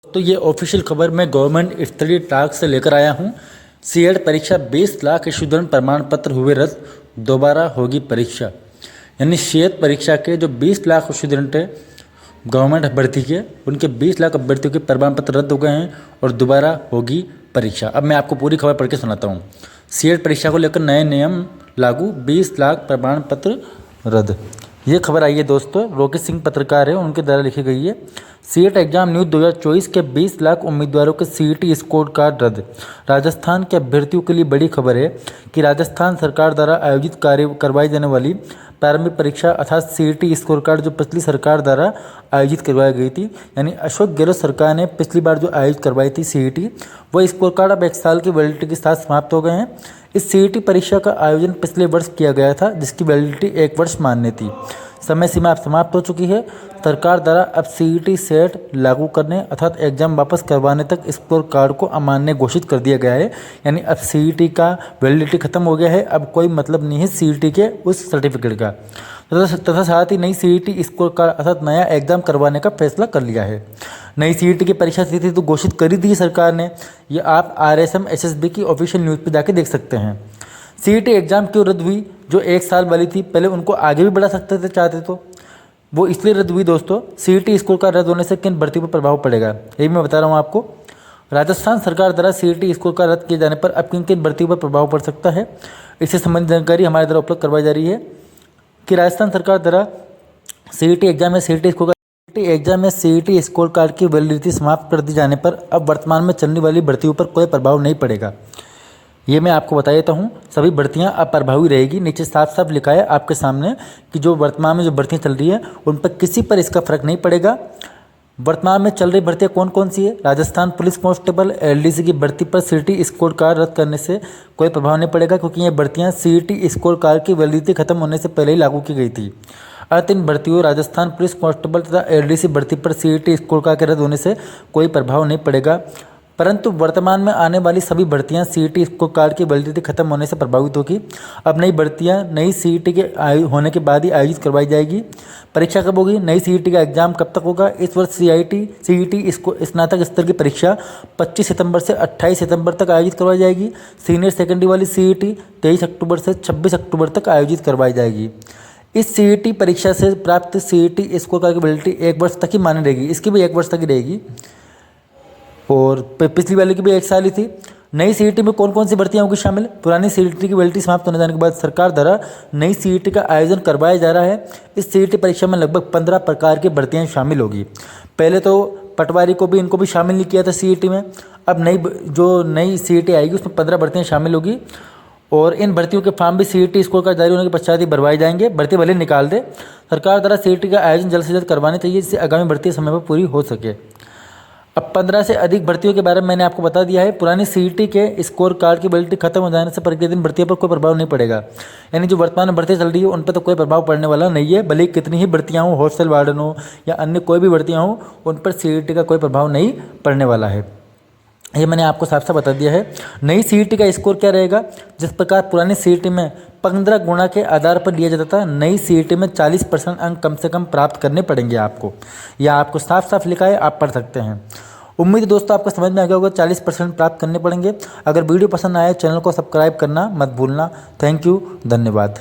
तो ये ऑफिशियल खबर मैं गवर्नमेंट स्टडी टॉक से लेकर आया हूँ। सीएड परीक्षा 20 लाख स्टूडेंट प्रमाण पत्र हुए रद्द, दोबारा होगी परीक्षा। यानी सीएड परीक्षा के जो 20 लाख स्टूडेंट है गवर्नमेंट भर्ती के, उनके 20 लाख अभ्यर्थियों के प्रमाण पत्र रद्द हो गए हैं और दोबारा होगी परीक्षा। अब मैं आपको पूरी खबर पढ़ के सुनाता हूँ। सीएड परीक्षा को लेकर नए नियम लागू, 20 लाख प्रमाण पत्र रद्द। ये खबर आई है दोस्तों, रोकित सिंह पत्रकार है, उनके द्वारा लिखी गई है। सीएट एग्जाम न्यूज 2024 के 20 लाख उम्मीदवारों के सीईटी स्कोर कार्ड रद्द। राजस्थान के अभ्यर्थियों के लिए बड़ी खबर है कि राजस्थान सरकार द्वारा आयोजित करवाई जाने वाली प्रारंभिक परीक्षा अर्थात सीईटी स्कोर कार्ड जो पिछली सरकार द्वारा आयोजित करवाई गई थी, यानी अशोक गहलोत सरकार ने पिछली बार जो आयोजित करवाई थी सीईटी, वह स्कोर कार्ड अब 1 साल की वैलिडिटी के साथ समाप्त हो गए हैं। इस सीईटी परीक्षा का आयोजन पिछले वर्ष किया गया था, जिसकी वैलिडिटी 1 वर्ष मान्य थी। समय सीमा अब समाप्त हो चुकी है। सरकार द्वारा अब सीईटी सेट लागू करने अर्थात एग्जाम वापस करवाने तक स्कोर कार्ड को अमान्य घोषित कर दिया गया है। यानी अब सीईटी का वैलिडिटी खत्म हो गया है, अब कोई मतलब नहीं है सीईटी के उस सर्टिफिकेट का। तथा साथ ही नई सीईटी स्कोर कार्ड अर्थात नया एग्जाम करवाने का फैसला कर लिया है। नई सीईटी की परीक्षा तिथि तो घोषित कर ही दी सरकार ने, ये आप RSM SSB की ऑफिशियल न्यूज़ पर जाके देख सकते हैं। सीईटी एग्जाम क्यों रद्द हुई? जो 1 साल वाली थी, पहले उनको आगे भी बढ़ा सकते थे चाहते तो, वो इसलिए रद्द हुई दोस्तों। सीईटी स्कोर का रद्द होने से किन भर्तियों पर प्रभाव पड़ेगा, यही मैं बता रहा हूँ आपको। राजस्थान सरकार द्वारा सीईटी स्कोर का रद्द किए जाने पर अब किन किन भर्तियों पर प्रभाव पड़ सकता है, इससे संबंधित जानकारी हमारे द्वारा उपलब्ध करवाई जा रही है कि राजस्थान सरकार द्वारा सीईटी एग्जाम में सीईटी स्कोर कार्ड की वैलिडिटी समाप्त कर दी जाने पर अब वर्तमान में चलने वाली भर्तियों पर कोई प्रभाव नहीं पड़ेगा। ये मैं आपको बता देता हूँ, सभी भर्तियाँ अब प्रभावी रहेगी। नीचे साफ साफ लिखा है आपके सामने कि जो वर्तमान में जो भर्तियाँ चल रही है उन पर किसी पर इसका फर्क नहीं पड़ेगा। वर्तमान में चल रही भर्तियाँ कौन कौन सी है? राजस्थान पुलिस कांस्टेबल LDC की भर्ती पर सीईटी स्कोर कार्ड रद्द करने से कोई प्रभाव नहीं पड़ेगा, क्योंकि ये भर्तियाँ सीईटी स्कोर कार्ड की वैलिडिटी खत्म होने से पहले ही लागू की गई थी। अतः इन भर्तियों राजस्थान पुलिस कांस्टेबल तथा LDC भर्ती पर सीईटी स्कोर कार्ड के रद्द होने से कोई प्रभाव नहीं पड़ेगा, परंतु वर्तमान में आने वाली सभी भर्तियां सीईटी स्कोर कार्ड की वैलिडिटी खत्म होने से प्रभावित होगी। अब नई भर्तियां नई सीईटी के होने के बाद ही आयोजित करवाई जाएगी। परीक्षा कब होगी? नई सीईटी का एग्जाम कब तक होगा? इस वर्ष सीईटी स्नातक स्तर की परीक्षा 25 सितंबर से 28 सितंबर तक आयोजित करवाई जाएगी। सीनियर सेकेंडरी वाली सीईटी 23 अक्टूबर से 26 अक्टूबर तक आयोजित करवाई जाएगी। इस सीईटी परीक्षा से प्राप्त सीईटी स्कोर कार्ड की वैलिडिटी 1 वर्ष तक ही मानी रहेगी, इसकी भी 1 वर्ष तक ही रहेगी और पिछली वाले की भी 1 साल ही थी। नई सीईटी में कौन कौन सी भर्तियां होगी शामिल? पुरानी सीईटी की वैलिडिटी समाप्त होने जाने के बाद सरकार द्वारा नई सीईटी का आयोजन करवाया जा रहा है। इस सीईटी परीक्षा में लगभग 15 प्रकार की भर्तियां शामिल होगी। पहले तो पटवारी को भी इनको भी शामिल नहीं किया था सीईटी में। अब नई सीईटी आएगी उसमें 15 भर्तियाँ शामिल होगी और इन भर्तियों के फॉर्म भी सीईटी स्कोर का जारी होने के पश्चात ही भरवाए जाएंगे। भर्ती भले निकाल दे, सरकार द्वारा सीईटी का आयोजन जल्द से जल्द करवाने चाहिए, जिससे आगामी भर्ती समय पर पूरी हो सके। अब 15 से अधिक भर्तियों के बारे में मैंने आपको बता दिया है। पुरानी सीईटी के स्कोर कार्ड की वैलिडिटी खत्म हो जाने से प्रतिदिन भर्तियों पर कोई प्रभाव नहीं पड़ेगा। यानी जो वर्तमान में भर्तियाँ चल रही है उन पर तो कोई प्रभाव पड़ने वाला नहीं है, भले कितनी ही भर्तियाँ हो, हॉस्टल वार्डन हो या अन्य कोई भी भर्तियाँ हो, उन पर सीईटी का कोई प्रभाव नहीं पड़ने वाला है। ये मैंने आपको साफ साफ बता दिया है। नई सीईटी का स्कोर क्या रहेगा? जिस प्रकार पुरानी सीईटी में 15 गुणा के आधार पर लिया जाता था, नई सीईटी में 40% अंक कम से कम प्राप्त करने पड़ेंगे आपको। यह आपको साफ साफ लिखा है, आप पढ़ सकते हैं। उम्मीद है दोस्तों आपको समझ में आ गया होगा। 40% प्राप्त करने पड़ेंगे। अगर वीडियो पसंद आए चैनल को सब्सक्राइब करना मत भूलना। थैंक यू, धन्यवाद।